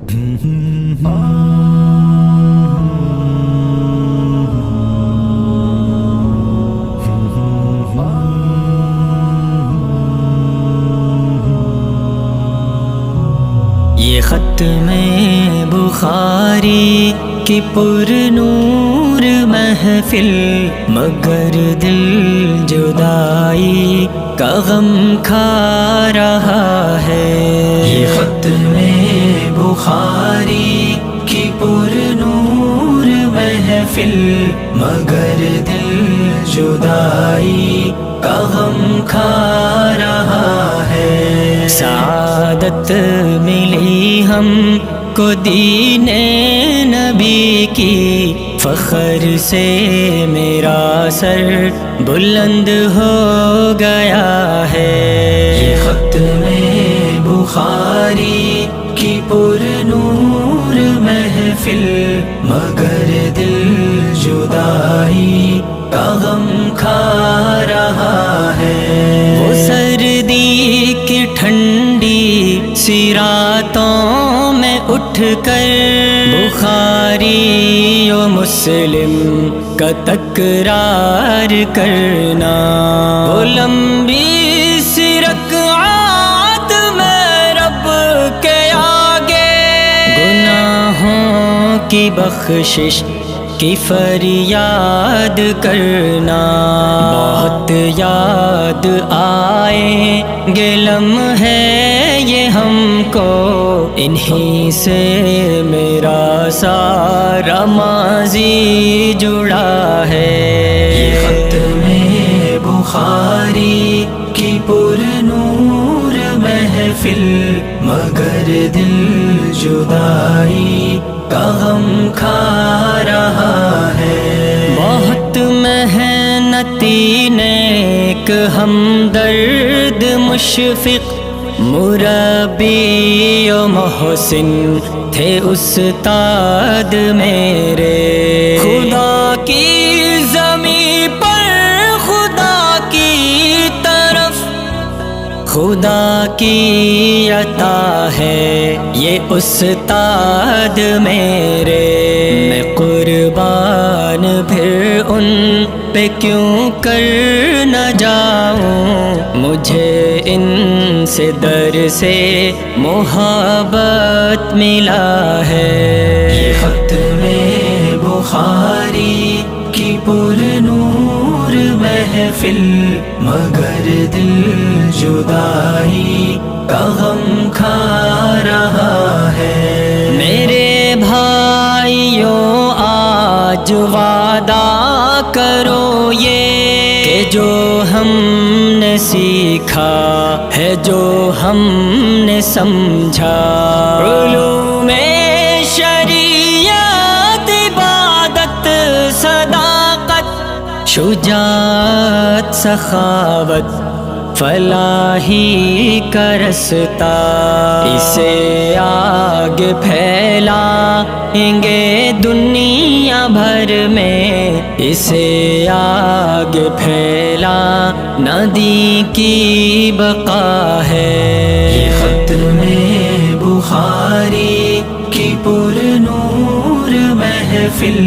یہ ختم بخاری کی پر نور محفل، مگر دل جدائی کا غم کھا رہا ہے۔ یہ ختم بخاری کی پر نور محفل، مگر دل جدائی کا غم کھا رہا ہے۔ سعادت ملی ہم کو دین نبی کی، فخر سے میرا سر بلند ہو گیا ہے۔ یہ ختم بخاری کی پر نور محفل، مگر دل جدائی کا غم کھا رہا ہے۔ وہ سردی کی ٹھنڈی سی راتوں میں اٹھ کر بخاری و مسلم کا تکرار کرنا، وہ لمبی سی رکعات میں رب کے آگے گناہوں کی بخشش کی فریاد کرنا۔ بہت یاد آئیں گے لمحے یہ ہم کو، انہی سے میرا سارا ماضی جڑا ہے۔ یہ ختم بخاری کی پر نور محفل، مگر دل جدائی کا غم کھا رہا ہے۔ بہت محنتی نیک ہمدرد مشفق مربی و محسن تھے استاد میرے، خدا کی زمین پر خدا کی طرف خدا کی عطا ہے یہ استاد میرے۔ میں قربان پھر ان پہ کیوں کر نہ جاؤں، مجھے ان سے در سے محبت ملا ہے۔ یہ ختم بخاری کی پر نور محفل، مگر دل جدائی کا غم کھا رہا ہے۔ میرے بھائیوں آج وعدہ کرو یہ کہ جو ہم نے سیکھا ہے، جو ہم نے سمجھا، علوم شریعت، عبادت، صداقت، شجاعت، سخاوت، فلاحی کا رستہ، اسے آگے پھیلائیں گے دنیا بھر میں، اسے آگے پھیلا ندی کی بقا ہے۔ یہ ختم بخاری کی پر نور محفل،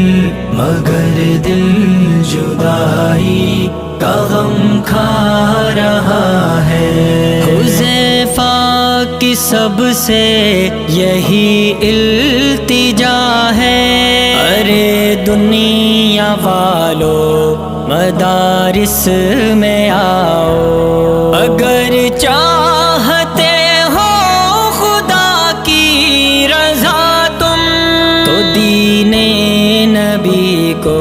مگر دل جدائی کا غم کھا رہا ہے۔ حذیفہ کی سب سے یہی التجا ہے، ارے دنیا والو مدارس میں آؤ، اگر چاہتے ہو خدا کی رضا تم، تو دین نبی کو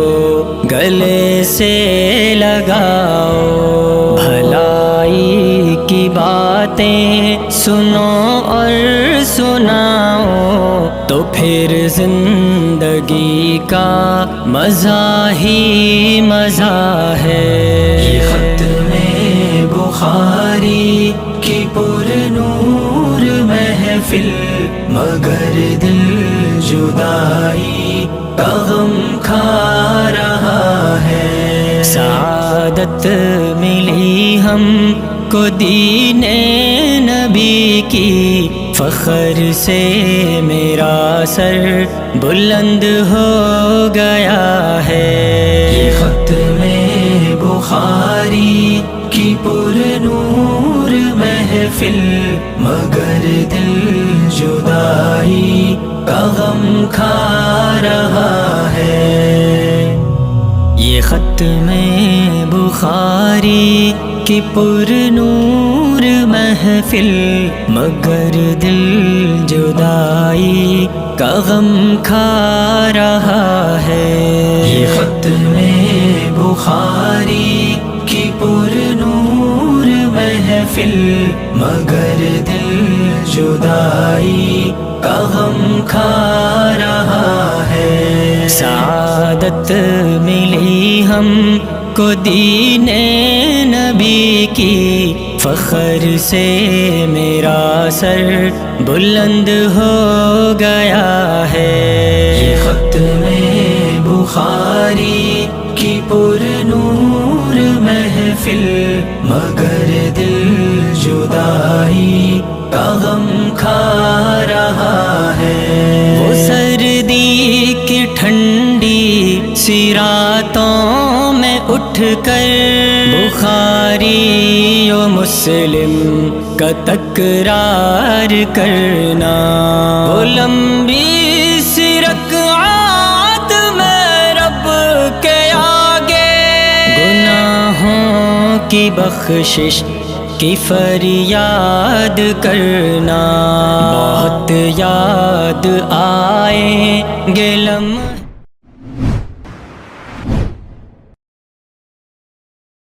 گلے سے لگاؤ، بھلائی کی باتیں سنو اور سناؤ، تو پھر زندگی کا مزہ ہی مزہ ہے۔ یہ ختم بخاری کی پر نور محفل، مگر دل جدائی کا غم کھا رہا ہے۔ سعادت ملی ہم کو دین نبی کی، فخر سے میرا سر بلند ہو گیا ہے۔ یہ ختم بخاری کی پر نور محفل، مگر دل جدائی کا غم کھا رہا ہے۔ یہ ختم بخاری کی پر نور محفل، مگر دل جدائی کا غم کھا رہا ہے۔ یہ ختم بخاری کی پر نور محفل، مگر دل جدائی کا غم کھا رہا ہے۔ سعادت ملی ہم کو دین نبی کی، فخر سے میرا سر بلند ہو گیا ہے۔ یہ ختم بخاری کی پر نور محفل، مگر دل جدائی کا غم کھا رہا ہے۔ وہ سردی کی ٹھنڈی سی راتوں میں اٹھ کر بخاری و مسلم کا تکرار کرنا، وہ لمبی سی رکعات میں رب کے آگے گناہوں کی بخشش کی فریاد کرنا، بہت یاد آئیں گے لمحے